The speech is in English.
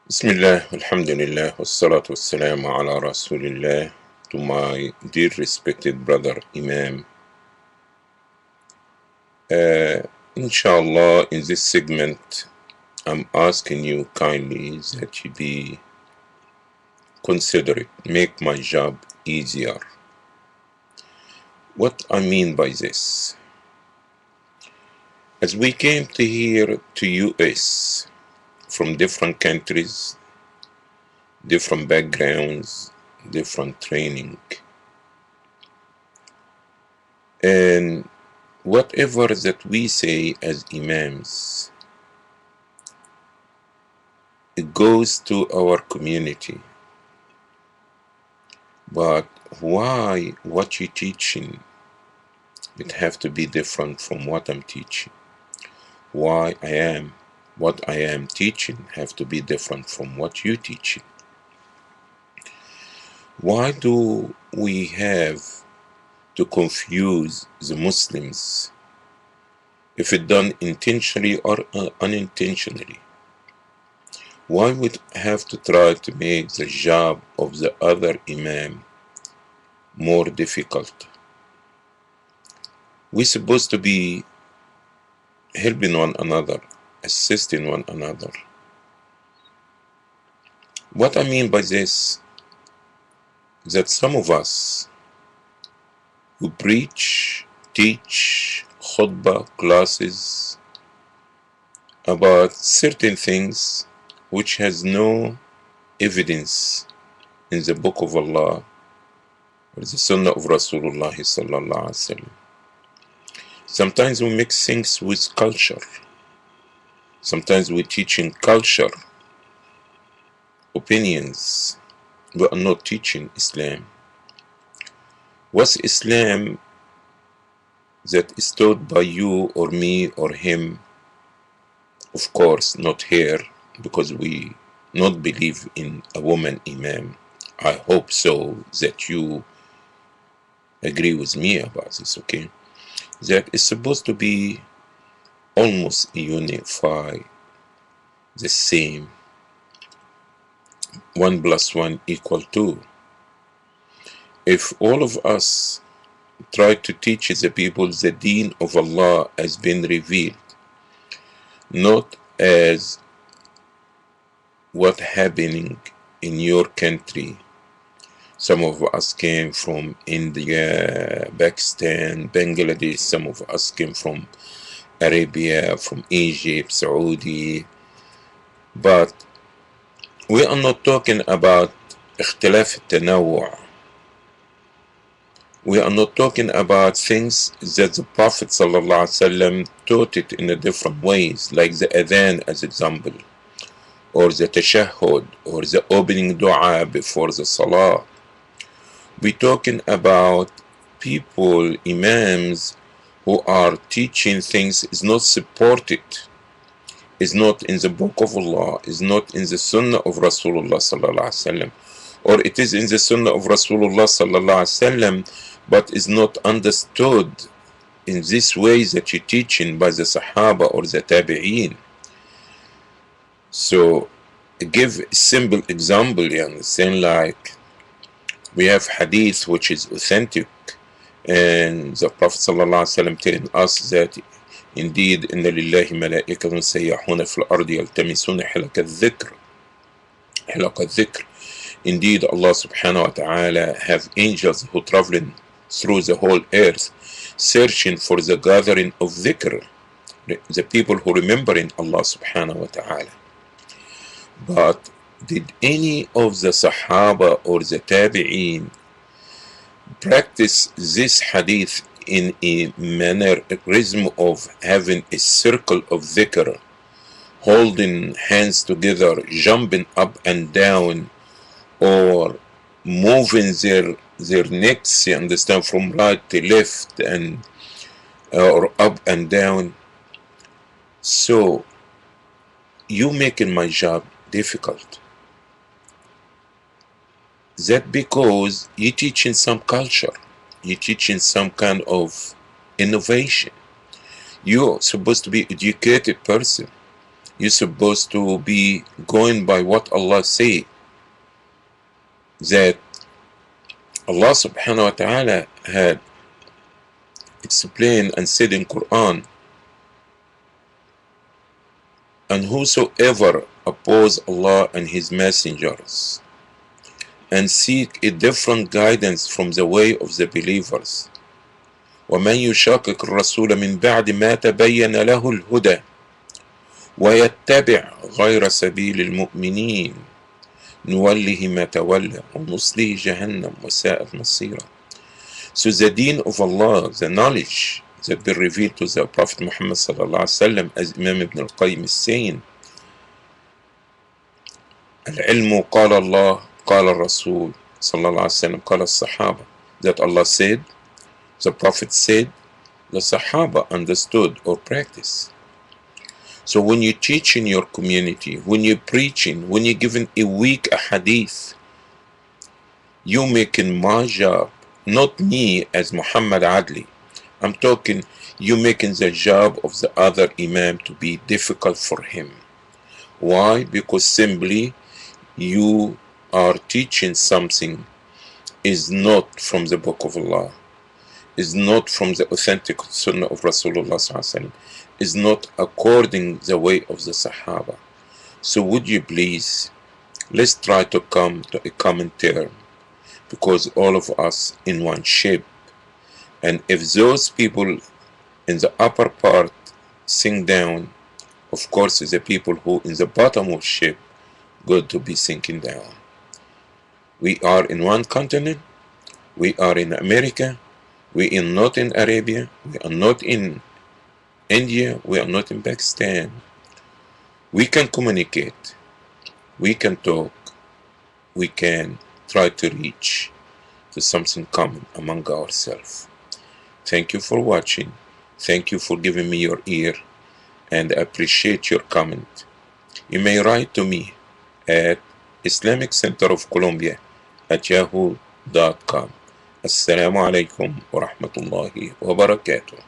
Bismillah, alhamdulillah, wassalatu wassalamu ala rasulillah. To my dear respected brother Imam, inshallah, in this segment, I'm asking you kindly that you be considerate, make my job easier. What I mean by this, as we came to here to US from different countries, different backgrounds, different training, and whatever that we say as imams, it goes to our community. But why what you're teaching it have to be different from what I'm teaching? Why what I am teaching have to be different from what you're teaching? Why do we have to confuse the Muslims, if it done intentionally or unintentionally? Why would have to try to make the job of the other imam more difficult? We're supposed to be helping one another, assisting one another. What I mean by this, that some of us who preach, teach, khutbah classes about certain things which has no evidence in the book of Allah or the sunnah of Rasulullah sallallahu alaihi wasallam. Sometimes we mix things with culture. Sometimes we teach in culture, opinions. We are not teaching Islam. What's Islam that is taught by you or me or him? Of course, not here, because we not believe in a woman imam. I hope so that you agree with me about this, okay? That is supposed to be almost unified, the same. 1 + 1 = 2. If all of us try to teach the people the deen of Allah has been revealed, not as what happening in your country. Some of us came from India, Pakistan, Bangladesh. Some of us came from Arabia, from Egypt, Saudi. But we are not talking about اختلاف التنوع. We are not talking about things that the Prophet ﷺ taught it in a different ways, like the adhan as example, or the tashahhud, or the opening dua before the salah. We're talking about people, imams, who are teaching things is not supported, is not in the book of Allah, is not in the sunnah of Rasulullah sallallahu alaihi wasallam, or it is in the sunnah of Rasulullah sallallahu alaihi wasallam, but is not understood in this way that you're teaching by the Sahaba or the Tabi'een. So, give a simple example, you understand, like we have hadith which is authentic, and the Prophet ﷺ telling us that indeed inna lillahi malaikatun sayyahuna fil ardi yaltamisuna halaka dhikr. Indeed, Allah subhanahu wa ta'ala have angels who traveling through the whole earth searching for the gathering of dhikr, the people who remembering Allah subhanahu wa ta'ala. But did any of the Sahaba or the Tabi'een practice this hadith in a mannerism of having a circle of dhikr, holding hands together, jumping up and down, or moving their necks, you understand, from right to left and or up and down? So you making my job difficult. That because you're teaching some culture, you're teaching some kind of innovation. You're supposed to be an educated person. You're supposed to be going by what Allah say, that Allah subhanahu wa ta'ala had explained and said in Quran, and whosoever oppose Allah and His messengers and seek a different guidance from the way of the believers, ومن يشاقق الرسول من بعد ما تبين له الهدى ويتبع غير سبيل المؤمنين نوله ما تولى ونصله جهنم وساءت مصيرا. So the deen of Allah, the knowledge that been revealed to the Prophet Muhammad sallallahu alaihi wasallam, as Imam Ibn al-Qayyim is saying, العلم قال الله قال الرسول صلى الله عليه وسلم قال الصحابة, that Allah said, the Prophet said, the Sahaba understood or practiced. So when you teach in your community, when you're preaching, when you're giving a weak a hadith, you making my job, not me as Muhammad Adli. I'm talking you making the job of the other Imam to be difficult for him. Why? Because simply you are teaching something is not from the book of Allah, is not from the authentic sunnah of Rasulullah sallallahu alaihi wasallam, is not according the way of the Sahaba. So would you please, let's try to come to a common term, because all of us in one ship. And if those people in the upper part sink down, of course the people who in the bottom of ship going to be sinking down. We are in one continent, we are in America, we are not in Arabia, we are not in India, we are not in Pakistan. We can communicate, we can talk, we can try to reach to something common among ourselves. Thank you for watching. Thank you for giving me your ear, and I appreciate your comment. You may write to me at Islamic Center of Colombia at yahoo.com. Assalamu alaikum wa rahmatullahi wa barakatuh.